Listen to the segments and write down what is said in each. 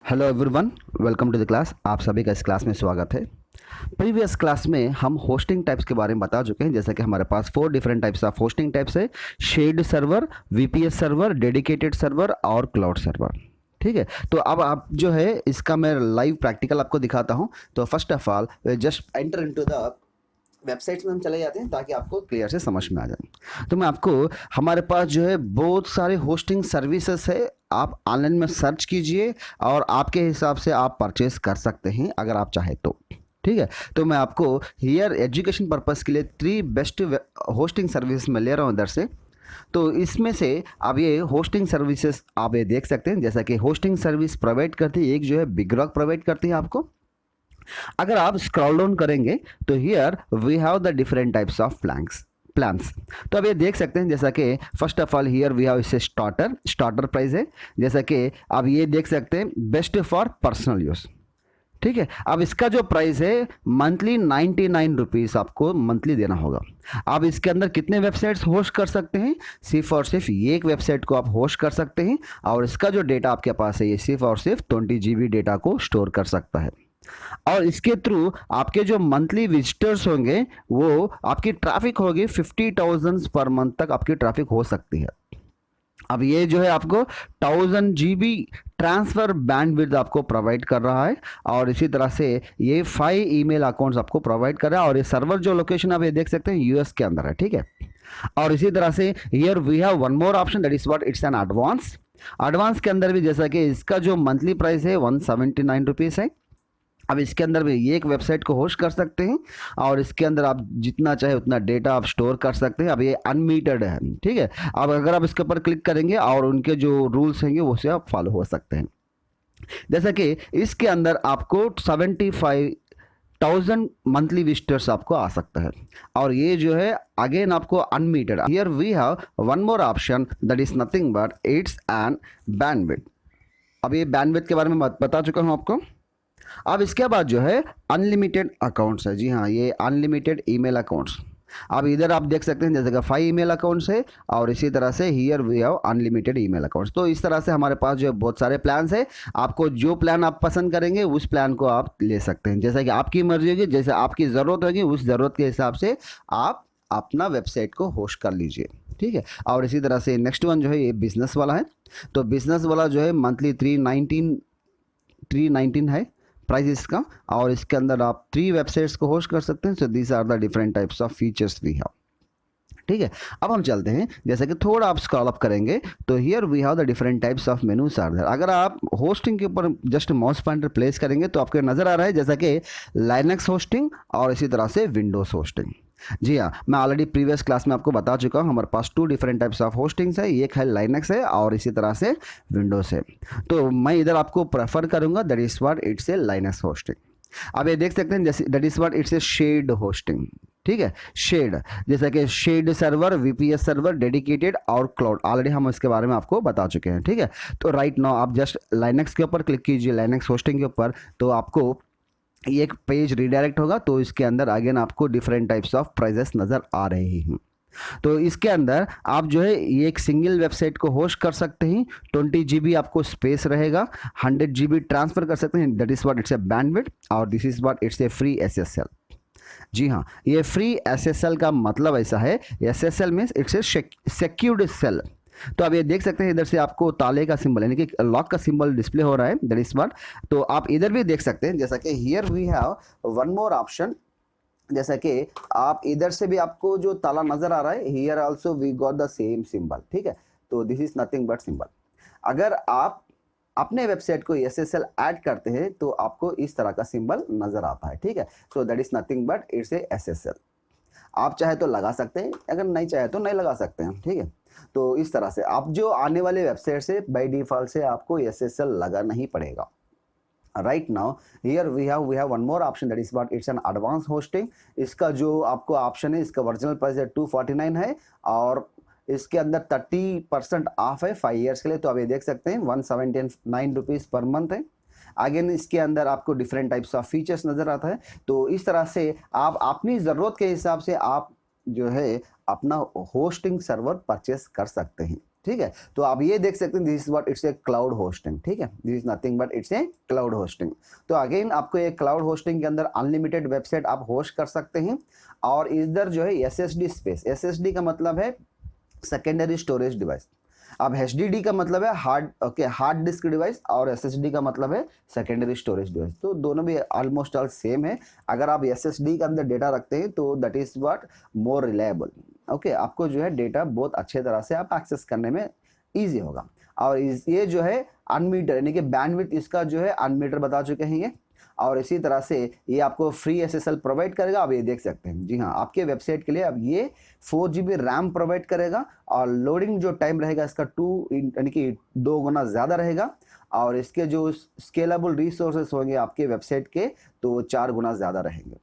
Hello everyone, welcome to the class. आप सभी का इस क्लास में स्वागत है। प्रीवियस क्लास में हम होस्टिंग टाइप्स के बारे में बता चुके हैं, जैसे कि हमारे पास 4 different types of hosting types है। Shared server, VPS server, dedicated server और क्लाउड सर्वर। ठीक है, तो अब आप जो है इसका मैं लाइव प्रैक्टिकल आपको दिखाता हूं। तो first of all just enter into the websites में हम चले जाते हैं ताकि आपको क्लियर से समझ में आ जाए। तो मैं आपको, हमारे पास जो है बहुत सारे होस्टिंग सर्विसेज है, आप ऑनलाइन में सर्च कीजिए और आपके हिसाब से आप परचेस कर सकते हैं अगर आप चाहे तो। ठीक है, तो मैं आपको हियर एजुकेशन पर्पस के लिए 3 बेस्ट होस्टिंग सर्विस में ले रहा हूँ इधर से। तो इसमें से आप ये होस्टिंग सर्विसेज आप ये देख सकते हैं, जैसा कि होस्टिंग सर्विस प्रोवाइड करती है, एक जो है बिग रॉक प्रोवाइड करती है आपको। अगर आप स्क्रॉल डाउन करेंगे तो here we have the different types of plans. तो अब ये देख सकते हैं, जैसा कि first of all here we have इसे स्टार्टर प्राइस है, जैसा कि आप ये देख सकते हैं बेस्ट फॉर पर्सनल यूज। ठीक है, अब इसका जो प्राइस है मंथली 99 रुपीज़ आपको मंथली देना होगा। आप इसके अंदर कितने वेबसाइट्स होस्ट कर सकते हैं? सिर्फ और सिर्फ एक वेबसाइट को आप होस्ट कर सकते हैं और इसका जो डेटा आपके पास है ये सिर्फ और सिर्फ 20 GB डेटा को स्टोर कर सकता है। और इसके थ्रू आपके जो मंथली विजिटर्स होंगे वो आपकी ट्रैफिक होगी 50,000 पर मंथ तक आपकी ट्रैफिक हो सकती है। अब ये जो है आपको 1000 GB ट्रांसफर बैंडविड्थ आपको प्रोवाइड कर रहा है और इसी तरह से ये 5 ईमेल अकाउंट्स आपको प्रोवाइड कर रहा है और ये सर्वर जो लोकेशन आप ये देख सकते हैं यूएस के अंदर है। ठीक है, और इसी तरह से here we have one more option, that is what it's an advance के अंदर भी, जैसा कि इसका जो मंथली प्राइस है 179 रुपीज़ है। अब इसके अंदर भी एक वेबसाइट को होस्ट कर सकते हैं और इसके अंदर आप जितना चाहे उतना डेटा आप स्टोर कर सकते हैं। अब ये अनलिमिटेड है। ठीक है, अब अगर आप इसके ऊपर क्लिक करेंगे और उनके जो रूल्स हैं वो से आप फॉलो हो सकते हैं। जैसा कि इसके अंदर आपको 75,000 मंथली विजिटर्स आपको आ सकता है और ये जो है अगेन आपको unlimited. Here we have one more option, that is nothing but it's an bandwidth. अब ये बैंडविड्थ के बारे में बता चुका हूँ आपको। अब इसके बाद जो है अनलिमिटेड अकाउंट्स है। जी हाँ, ये अनलिमिटेड ईमेल अकाउंट्स। अब इधर आप देख सकते हैं जैसे कि 5 ईमेल अकाउंट्स है और इसी तरह से here we have unlimited email accounts. तो इस तरह से हमारे पास जो है बहुत सारे प्लान्स है। आपको जो प्लान आप पसंद करेंगे उस प्लान को आप ले सकते हैं, जैसा कि आपकी मर्जी होगी, जैसे आपकी ज़रूरत होगी उस ज़रूरत के हिसाब से आप अपना वेबसाइट को होस्ट कर लीजिए। ठीक है, और इसी तरह से नेक्स्ट वन जो है ये बिजनेस वाला है। तो बिजनेस वाला जो है मंथली 319 है प्राइस इसका और इसके अंदर आप 3 वेबसाइट्स को होस्ट कर सकते हैं। So these are the different types of features we have. ठीक है, अब हम चलते हैं, जैसे कि थोड़ा आप स्क्रॉल अप करेंगे तो here we have the different types of menus are there. अगर आप होस्टिंग के ऊपर जस्ट माउस पॉइंटर प्लेस करेंगे तो आपको नजर आ रहा है जैसा कि लाइनक्स होस्टिंग और इसी तरह से विंडोज होस्टिंग। जी हाँ, मैं ऑलरेडी प्रीवियस क्लास में आपको बता चुका हूँ, हमारे पास 2 डिफरेंट टाइप्स ऑफ होस्टिंग्स है, एक है लाइनक्स है और इसी तरह से विंडोज है। तो मैं इधर आपको प्रेफर करूंगा, that is what it's A Linux hosting. अब ये देख सकते हैं जैसे that is what it's A shared hosting. ठीक है, शेयर्ड, जैसा कि shared server, VPS server, dedicated और क्लाउड, ऑलरेडी हम इसके बारे में आपको बता चुके हैं। ठीक है, तो राइट नाउ आप जस्ट लाइनक्स के ऊपर क्लिक कीजिए, लाइनक्स होस्टिंग के ऊपर, तो आपको एक पेज रिडायरेक्ट होगा। तो इसके अंदर अगेन आपको डिफरेंट टाइप्स ऑफ प्राइजेस नज़र आ रहे हैं। तो इसके अंदर आप जो है ये एक सिंगल वेबसाइट को होस्ट कर सकते हैं, 20 GB आपको स्पेस रहेगा, 100 GB ट्रांसफर कर सकते हैं, that is what it's a bandwidth और this is what it's a free SSL। जी हाँ, ये फ्री SSL का मतलब ऐसा है, SSL means it's a secured cell. तो आप ये देख सकते हैं इधर से आपको ताले का सिंबल यानी कि लॉक का सिंबल डिस्प्ले हो रहा है, दैट इज व्हाट। तो आप इधर भी देख सकते हैं जैसा कि here we have one more option, जैसा कि आप इधर से भी आपको जो ताला नजर आ रहा है, here also we got the same symbol. ठीक है, तो this is nothing but symbol. अगर आप अपने वेबसाइट को SSL ऐड करते हैं तो आपको इस तरह का सिंबल नजर आता है। ठीक है, सो that is nothing but it's A SSL। आप चाहे तो लगा सकते हैं, अगर नहीं चाहे तो नहीं लगा सकते हैं। ठीक है, तो इस तरह से आप जो आने वाले वेबसाइट से बाय डिफॉल्ट से आपको SSL लगाना ही पड़ेगा। Right now here we have one more option, that is what it's an advance hosting. इसका जो आपको ऑप्शन है, इसका ओरिजिनल प्राइस है 249 है और इसके अंदर 30% ऑफ है 5 ईयर्स के लिए। तो आप ये देख सकते हैं 179 रुपीज़ पर मंथ है। अगेन इसके अंदर आपको डिफरेंट टाइप्स ऑफ फीचर्स नज़र आता है। तो इस तरह से आप अपनी ज़रूरत के हिसाब से आप जो है अपना होस्टिंग सर्वर परचेस कर सकते हैं। ठीक है। तो आप ये देख सकते हैं, this is what it's A cloud hosting, ठीक है, this is nothing but it's A cloud hosting. तो अगेन आपको ये क्लाउड होस्टिंग के अंदर अनलिमिटेड वेबसाइट आप होस्ट कर सकते हैं, और इधर जो है एसएसडी स्पेस, एसएसडी का मतलब है सेकेंडरी स्टोरेज डिवाइस। अब एचडीडी का मतलब है hard, okay, hard disk device, और एसएसडी का मतलब है सेकेंडरी स्टोरेज डिवाइस। तो दोनों भी ऑलमोस्ट ऑल सेम है। अगर आप एसएसडी के अंदर डेटा रखते हैं तो that is what more reliable, okay, आपको जो है डेटा बहुत अच्छे तरह से आप एक्सेस करने में ईजी होगा। और ये जो है अनमीटर यानी कि बैंडविड्थ इसका जो है अनमीटर बता चुके हैं ये। और इसी तरह से ये आपको फ्री एसएसएल प्रोवाइड करेगा। आप ये देख सकते हैं, जी हाँ, आपके वेबसाइट के लिए अब ये 4 GB रैम प्रोवाइड करेगा, और लोडिंग जो टाइम रहेगा इसका 2 यानी कि 2 गुना ज़्यादा रहेगा, और इसके जो स्केलेबल रिसोर्सेस होंगे आपके वेबसाइट के तो 4 गुना ज़्यादा रहेंगे,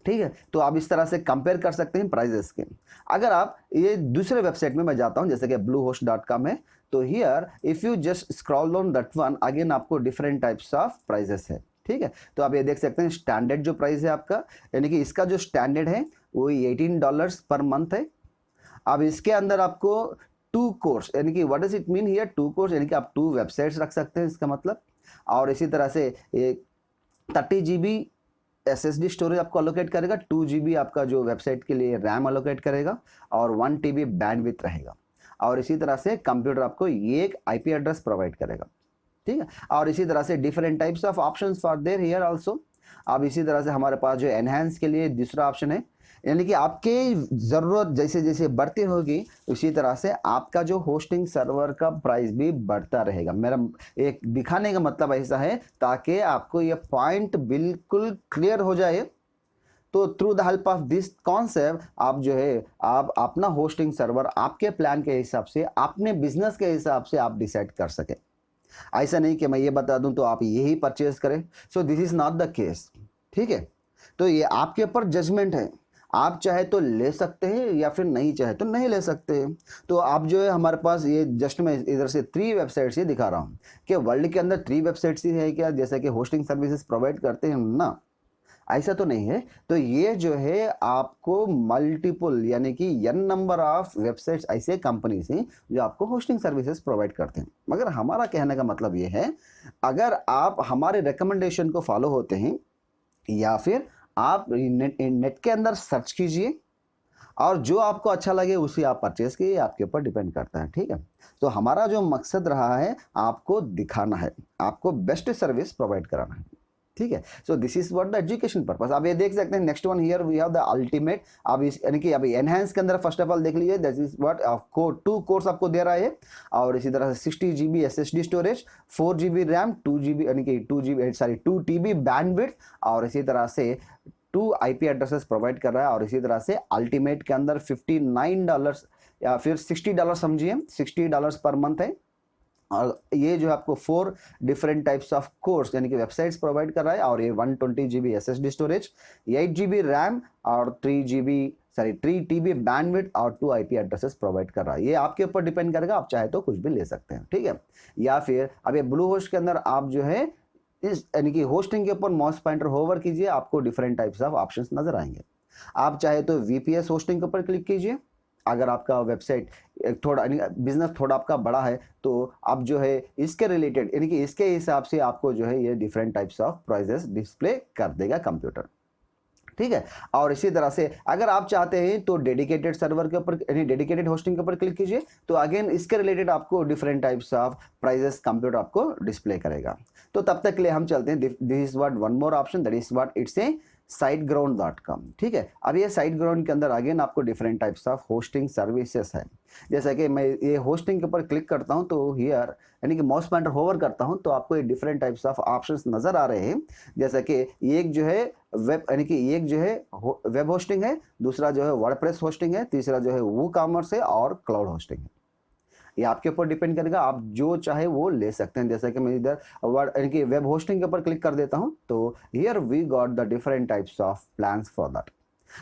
ठीक है। तो आप इस तरह से कंपेयर कर सकते हैं प्राइजेस के। अगर आप ये दूसरे वेबसाइट में मैं जाता हूं, जैसे कि bluehost.com है, तो here if you just scroll down that one, again आपको डिफरेंट टाइप्स ऑफ प्राइजेस है, ठीक है। तो आप ये देख सकते हैं स्टैंडर्ड जो प्राइस है आपका, यानी कि इसका जो स्टैंडर्ड है वो $18 पर मंथ है। अब इसके अंदर आपको 2 कोर्स, यानी कि what does it mean here 2 course, यानी कि आप 2 वेबसाइट्स रख सकते हैं इसका मतलब। और इसी तरह से 30 GB एसएसडी स्टोरेज आपको अलोकेट करेगा, 2 GB आपका जो वेबसाइट के लिए रैम अलोकेट करेगा, और 1 TB बैंडविड्थ रहेगा। और इसी तरह से कंप्यूटर आपको ये एक आईपी एड्रेस प्रोवाइड करेगा, ठीक है। और इसी तरह से different types of options for their here also. अब इसी तरह से हमारे पास जो एनहांस के लिए दूसरा ऑप्शन है, यानी कि आपके ज़रूरत जैसे जैसे बढ़ती होगी उसी तरह से आपका जो होस्टिंग सर्वर का प्राइस भी बढ़ता रहेगा। मेरा एक दिखाने का मतलब ऐसा है ताकि आपको ये पॉइंट बिल्कुल क्लियर हो जाए। तो through the help of this concept आप जो है आप अपना होस्टिंग सर्वर आपके प्लान के हिसाब से, अपने बिजनेस के हिसाब से आप डिसाइड कर सके। ऐसा नहीं कि मैं ये बता दूं तो आप यही परचेज करें। सो this is not the case, ठीक है। तो ये आपके ऊपर जजमेंट है, आप चाहे तो ले सकते हैं या फिर नहीं चाहे तो नहीं ले सकते हैं। तो आप जो है हमारे पास ये जस्ट मैं इधर से 3 वेबसाइट्स ही दिखा रहा हूँ कि वर्ल्ड के अंदर 3 वेबसाइट्स ही है क्या, जैसे कि होस्टिंग सर्विसेज प्रोवाइड करते हैं ना, ऐसा तो नहीं है। तो ये जो है आपको मल्टीपल यानी कि n नंबर ऑफ वेबसाइट्स ऐसे कंपनीज हैं जो आपको होस्टिंग सर्विसेज प्रोवाइड करते हैं। मगर हमारा कहने का मतलब ये है, अगर आप हमारे रिकमेंडेशन को फॉलो होते हैं या फिर आप नेट के अंदर सर्च कीजिए और जो आपको अच्छा लगे उसी आप परचेज कीजिए, आपके ऊपर डिपेंड करता है, ठीक है। तो हमारा जो मकसद रहा है आपको दिखाना है, आपको बेस्ट सर्विस प्रोवाइड कराना है, ठीक है। So this is what the education purpose. आप ये देख सकते हैं next one here we have the ultimate. अब इस यानी कि अभी एनहांस के अंदर फर्स्ट ऑफ ऑल देख लीजिए, दैट इज व्हाट आपको 2 कोर्स आपको दे रहा है, और इसी तरह से 60 GB SSD storage, 4 GB RAM, 2 GB यानी कि 2 TB बैंडविड्थ, और इसी तरह से 2 IP एड्रेसेस प्रोवाइड कर रहा है। और इसी तरह से अल्टीमेट के अंदर $59 या फिर $60 समझिए, $60 पर मंथ है। और ये जो आपको 4 डिफरेंट टाइप्स ऑफ कोर्स यानी कि वेबसाइट्स प्रोवाइड कर रहा है, और ये 120 GB SSD storage, 8 GB RAM, और 3 TB बैंडविड्थ, और 2 IP एड्रेसेस प्रोवाइड कर रहा है। ये आपके ऊपर डिपेंड करेगा, आप चाहे तो कुछ भी ले सकते हैं, ठीक है। या फिर अब ये ब्लू होस्ट के अंदर आप जो है इस यानी कि होस्टिंग के ऊपर माउस पॉइंटर होवर कीजिए, आपको डिफरेंट टाइप्स ऑफ ऑप्शंस नजर आएंगे। आप चाहे तो VPS होस्टिंग के ऊपर क्लिक कीजिए। अगर आपका वेबसाइट थोड़ा बिजनेस थोड़ा आपका बड़ा है तो आप जो है इसके रिलेटेड यानी कि इसके हिसाब से आपको जो है ये different types of prices display कर देगा कंप्यूटर, ठीक है। और इसी तरह से अगर आप चाहते हैं तो डेडिकेटेड सर्वर के ऊपर यानी डेडिकेटेड होस्टिंग के ऊपर क्लिक कीजिए, तो अगेन इसके रिलेटेड आपको different types of prices computer आपको डिस्प्ले करेगा। तो तब तक के लिए हम चलते हैं, this is what one more option, that is what it's a siteground.com, ठीक है। अब ये SiteGround के अंदर अगेन आपको different types of hosting services है। जैसा कि मैं ये होस्टिंग के ऊपर क्लिक करता हूं तो हियर यानी कि माउस पॉइंटर होवर करता हूं तो आपको ये डिफरेंट टाइप्स ऑफ ऑप्शंस नजर आ रहे हैं। जैसा कि एक जो है वेब यानी कि एक जो है वेब होस्टिंग है, दूसरा जो है वर्डप्रेस होस्टिंग है, तीसरा जो है वूकॉमर्स है, और क्लाउड होस्टिंग है। ये आपके ऊपर डिपेंड करेगा, आप जो चाहे वो ले सकते हैं। जैसा कि मैं इधर यानी कि वेब होस्टिंग के ऊपर क्लिक कर देता हूं तो here we got the different types of plans for that.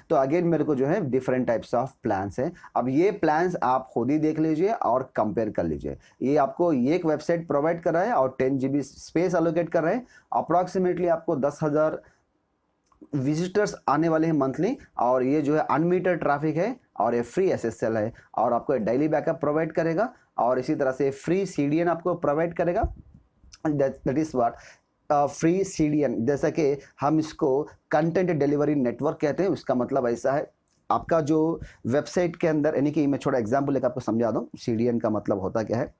तो अगेन मेरे को जो है डिफरेंट टाइप्स ऑफ प्लान्स हैं। अब ये प्लान्स आप खुद ही देख लीजिए और कंपेयर कर लीजिए। ये आपको एक वेबसाइट प्रोवाइड कर रहा है और 10 GB स्पेस अलोकेट कर रहा है। अप्रॉक्सीमेटली आपको 10,000 विजिटर्स आने वाले हैं मंथली, और ये जो है अनमीटर ट्रैफिक है, और ये फ्री SSL है, और आपको डेली बैकअप प्रोवाइड करेगा, और इसी तरह से फ्री CDN आपको प्रोवाइड करेगा, that is what free CDN, जैसा कि हम इसको कंटेंट डिलीवरी नेटवर्क कहते हैं। उसका मतलब ऐसा है, आपका जो वेबसाइट के अंदर, यानी कि मैं छोटा एग्जांपल लेकर आपको समझा दूं, CDN का मतलब होता क्या है।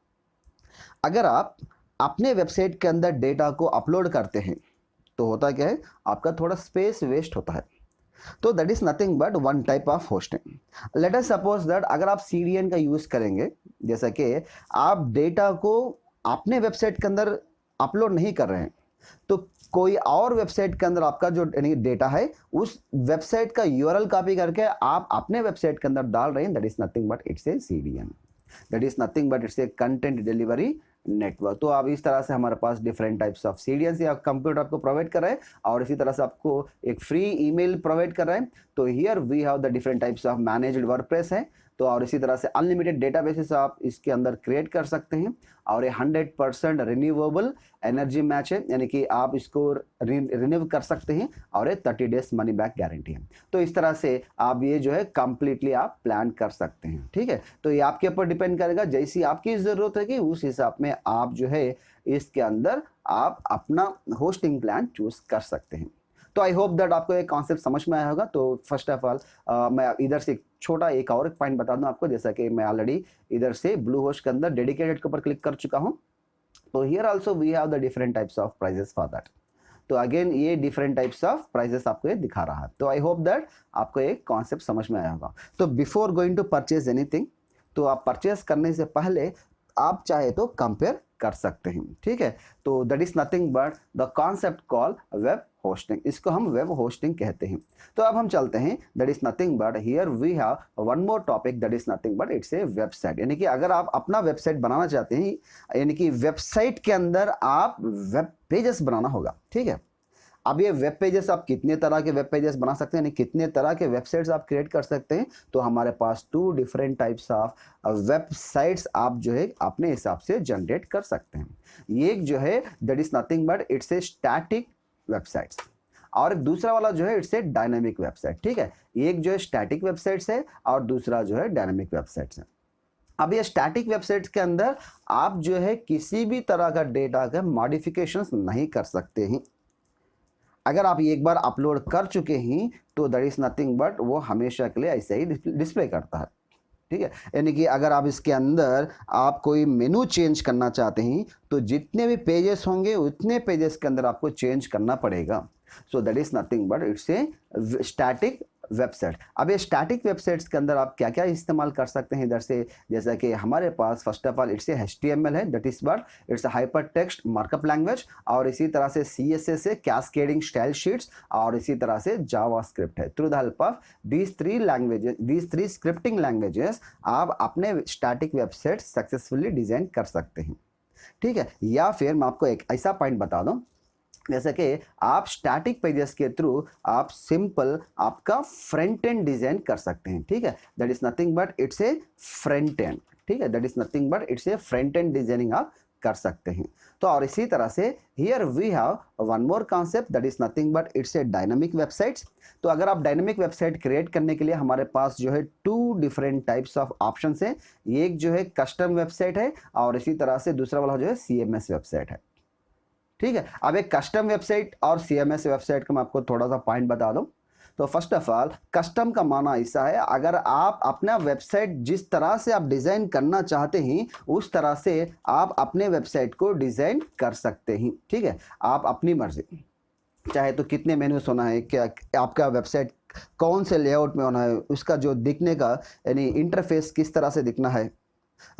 अगर आप अपने वेबसाइट के अंदर डेटा को अपलोड करते हैं तो होता क्या है, आपका थोड़ा स्पेस वेस्ट होता है। तो that is nothing but one type of hosting. Let us suppose that अगर आप CDN का यूज करेंगे, जैसा कि आप डेटा को अपने वेबसाइट के अंदर अपलोड नहीं कर रहे हैं, तो कोई और वेबसाइट के अंदर आपका जो डेटा है उस वेबसाइट का URL कॉपी करके आप अपने वेबसाइट के अंदर डाल रहे हैं, that is nothing but it's A CDN, that is nothing but it's a content delivery network. तो अब इस तरह से हमारे पास डिफरेंट टाइप्स ऑफ CDN या कंप्यूटर आपको प्रोवाइड कर रहे हैं, और इसी तरह से आपको एक फ्री ईमेल प्रोवाइड कर रहे हैं। तो here we have the different types of managed WordPress है। तो और इसी तरह से अनलिमिटेड डेटाबेसेस आप इसके अंदर क्रिएट कर सकते हैं, और ये 100% रिन्यूएबल एनर्जी मैच है, यानी कि आप इसको रिन्यू कर सकते हैं, और ये 30 डेज मनी बैक गारंटी है। तो इस तरह से आप ये जो है कंप्लीटली आप प्लान कर सकते हैं, ठीक है। तो ये आपके ऊपर डिपेंड करेगा, जैसी आपकी ज़रूरत है कि उस हिसाब में आप जो है इसके अंदर आप अपना होस्टिंग प्लान चूज कर सकते हैं। तो आई होप दैट आपको एक कॉन्सेप्ट समझ में आया होगा। तो फर्स्ट ऑफ ऑल मैं इधर से छोटा एक और पॉइंट बता दूं आपको, जैसा कि मैं ऑलरेडी इधर से ब्लू होस्ट के अंदर डेडिकेटेड के ऊपर क्लिक कर चुका हूं। तो here also we have the different types of prices for that. तो अगेन ये डिफरेंट टाइप्स ऑफ प्राइजेस आपको ये दिखा रहा है। तो आई होप दैट आपको एक कॉन्सेप्ट समझ में आया होगा। तो before going to purchase anything, तो आप परचेज करने से पहले आप चाहे तो कंपेयर कर सकते हैं, ठीक है। तो that is nothing but the concept call web hosting, इसको हम वेब होस्टिंग कहते हैं। तो अब हम चलते हैं, that is nothing but here we have one more topic, that is nothing but it's a website. यानी कि अगर आप अपना वेबसाइट बनाना चाहते हैं, यानी कि वेबसाइट के अंदर आप वेब पेजेस बनाना होगा, ठीक है। अब ये वेब पेजेस आप कितने तरह के वेब पेजेस बना सकते हैं, यानी कितने तरह के वेबसाइट्स आप क्रिएट कर सकते हैं। तो हमारे पास 2 डिफरेंट टाइप्स ऑफ वेबसाइट्स आप जो है अपने हिसाब से जनरेट कर सकते हैं। एक जो है that is nothing but it's a static websites, और दूसरा वाला जो है इट्स ए डायनामिक वेबसाइट, ठीक है। एक जो है स्टैटिक वेबसाइट्स है और दूसरा जो है डायनामिक वेबसाइट्स है। अब ये स्टैटिक वेबसाइट्स के अंदर आप जो है किसी भी तरह का डेटा का मॉडिफिकेशंस नहीं कर सकते हैं। अगर आप एक बार अपलोड कर चुके हैं तो दैट इज नथिंग बट वो हमेशा के लिए ऐसे ही डिस्प्ले करता है, ठीक है। यानी कि अगर आप इसके अंदर आप कोई मेनू चेंज करना चाहते हैं तो जितने भी पेजेस होंगे उतने पेजेस के अंदर आपको चेंज करना पड़ेगा। सो that is nothing but it's a static website. अब ये स्टैटिक वेबसाइट्स के अंदर आप क्या क्या इस्तेमाल कर सकते हैं इधर से, जैसा कि हमारे पास first of all it's a HTML है, that is what it's a hyper text markup language, और इसी तरह से CSS है, कैस्केडिंग स्टाइल शीट्स, और इसी तरह से जावास्क्रिप्ट है। Through the help of these 3 languages, these 3 scripting languages आप अपने स्टैटिक वेबसाइट सक्सेसफुली डिजाइन कर सकते हैं, ठीक है। या फिर मैं आपको एक ऐसा पॉइंट बता दूं, जैसे कि आप स्टैटिक पेजेस के थ्रू आप सिंपल आपका फ्रंट एंड डिजाइन कर सकते हैं, ठीक है। That is nothing but it's a front end, ठीक है। That is nothing but it's a front end designing आप कर सकते हैं। तो और इसी तरह से here we have one more concept, that is nothing but it's a dynamic websites. तो अगर आप डायनामिक वेबसाइट क्रिएट करने के लिए हमारे पास जो है 2 डिफरेंट टाइप्स ऑफ ऑप्शंस है। एक जो है कस्टम वेबसाइट है, और इसी तरह से दूसरा वाला जो है CMS वेबसाइट है, ठीक है। अब एक कस्टम वेबसाइट और CMS वेबसाइट का मैं आपको थोड़ा सा पॉइंट बता दूं। तो फर्स्ट ऑफ ऑल कस्टम का माना ऐसा है, अगर आप अपना वेबसाइट जिस तरह से आप डिजाइन करना चाहते हैं उस तरह से आप अपने वेबसाइट को डिजाइन कर सकते हैं, ठीक है। आप अपनी मर्जी, चाहे तो कितने मेन्यूज होना है, क्या आपका वेबसाइट कौन से लेआउट में होना है, उसका जो दिखने का यानी इंटरफेस किस तरह से दिखना है,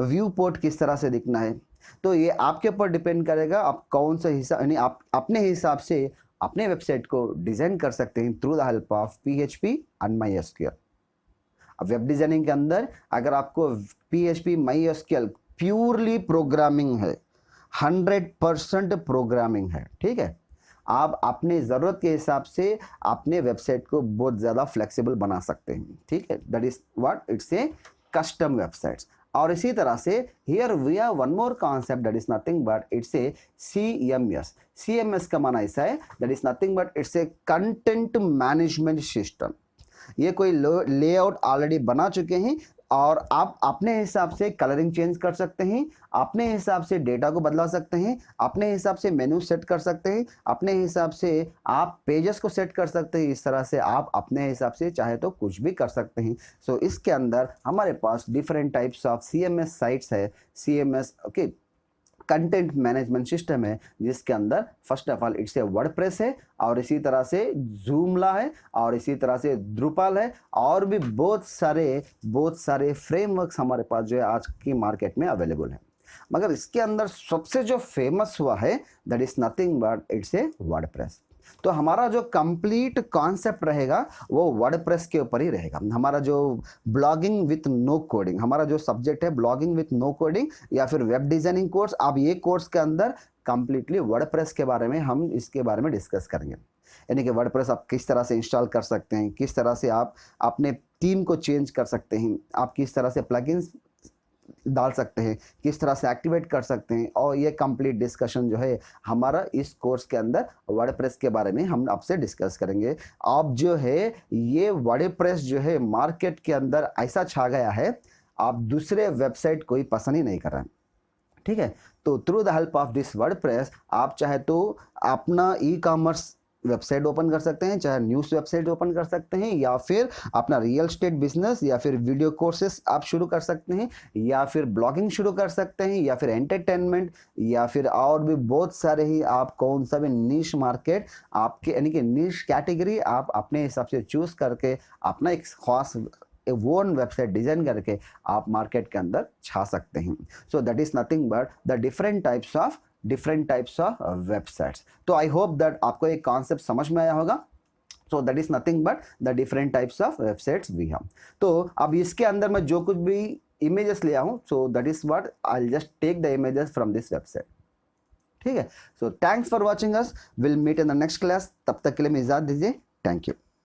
व्यू पोर्ट किस तरह से दिखना है, तो ये आपके ऊपर डिपेंड करेगा आप कौन सा हिसाब, यानी आप अपने हिसाब से अपने वेबसाइट को डिजाइन कर सकते हैं through the help of PHP and MySQL। अब वेब डिजाइनिंग के अंदर अगर आपको PHP MySQL प्योरली प्रोग्रामिंग है, 100% प्रोग्रामिंग है, ठीक है। आप अपने ज़रूरत के हिसाब से अपने वेबसाइट को बहुत ज़्यादा फ्लेक्सिबल बना सकते हैं, ठीक है। That is what it's a custom websites. और इसी तरह से here we have one more concept, that is nothing but it's a CMS का माना ऐसा है, that is nothing but it's a content management system. ये कोई लेआउट ऑलरेडी बना चुके हैं, और आप अपने हिसाब से कलरिंग चेंज कर सकते हैं, अपने हिसाब से डेटा को बदला सकते हैं, अपने हिसाब से मेनू सेट कर सकते हैं, अपने हिसाब से आप पेजेस को सेट कर सकते हैं। इस तरह से आप अपने हिसाब से चाहे तो कुछ भी कर सकते हैं। सो इसके अंदर हमारे पास different types of CMS sites है, CMS okay content management system है, जिसके अंदर first of all it's a WordPress है, और इसी तरह से जूमला है, और इसी तरह से द्रुपाल है, और भी बहुत सारे फ्रेमवर्क्स हमारे पास जो है आज की मार्केट में अवेलेबल है। मगर इसके अंदर सबसे जो फेमस हुआ है that is nothing but it's a WordPress. तो हमारा जो कंप्लीट कॉन्सेप्ट रहेगा वो वर्डप्रेस के ऊपर ही रहेगा। हमारा जो ब्लॉगिंग विथ नो कोडिंग, हमारा जो सब्जेक्ट है ब्लॉगिंग विथ नो कोडिंग या फिर वेब डिजाइनिंग कोर्स, अब ये कोर्स के अंदर कंप्लीटली वर्डप्रेस के बारे में हम इसके बारे में डिस्कस करेंगे। यानी कि वर्डप्रेस आप किस तरह से इंस्टॉल कर सकते हैं, किस तरह से आप अपने थीम को चेंज कर सकते हैं, आप किस तरह से प्लगइन्स डाल सकते हैं, किस तरह से एक्टिवेट कर सकते हैं, और ये कंप्लीट डिस्कशन जो है हमारा इस कोर्स के अंदर वर्डप्रेस के बारे में हम आपसे डिस्कस करेंगे। आप जो है ये वर्डप्रेस जो है मार्केट के अंदर ऐसा छा गया है, आप दूसरे वेबसाइट कोई पसंद ही नहीं कर रहे हैं, ठीक है। तो through the help of this WordPress आप चाहे तो अपना ई-कॉमर्स वेबसाइट ओपन कर सकते हैं, चाहे न्यूज़ वेबसाइट ओपन कर सकते हैं, या फिर अपना रियल एस्टेट बिजनेस, या फिर वीडियो कोर्सेस आप शुरू कर सकते हैं, या फिर ब्लॉगिंग शुरू कर सकते हैं, या फिर एंटरटेनमेंट, या फिर और भी बहुत सारे ही आप कौन सा भी नीश मार्केट आपके यानी कि नीश कैटेगरी आप अपने हिसाब से चूज करके अपना एक खास ओन वेबसाइट डिजाइन करके आप मार्केट के अंदर छा सकते हैं। सो that is nothing but the different types of websites. तो आई होप दैट आपको एक कॉन्सेप्ट समझ में आया होगा। So that is nothing but the different types of websites we have. तो अब इसके अंदर मैं जो कुछ भी इमेजेस लिया हूँ, so that is what I will just take the images from this website, ठीक है। So thanks for watching us, will meet in the next class. तब तक के लिए मैं इजाजत दीजिए, थैंक यू।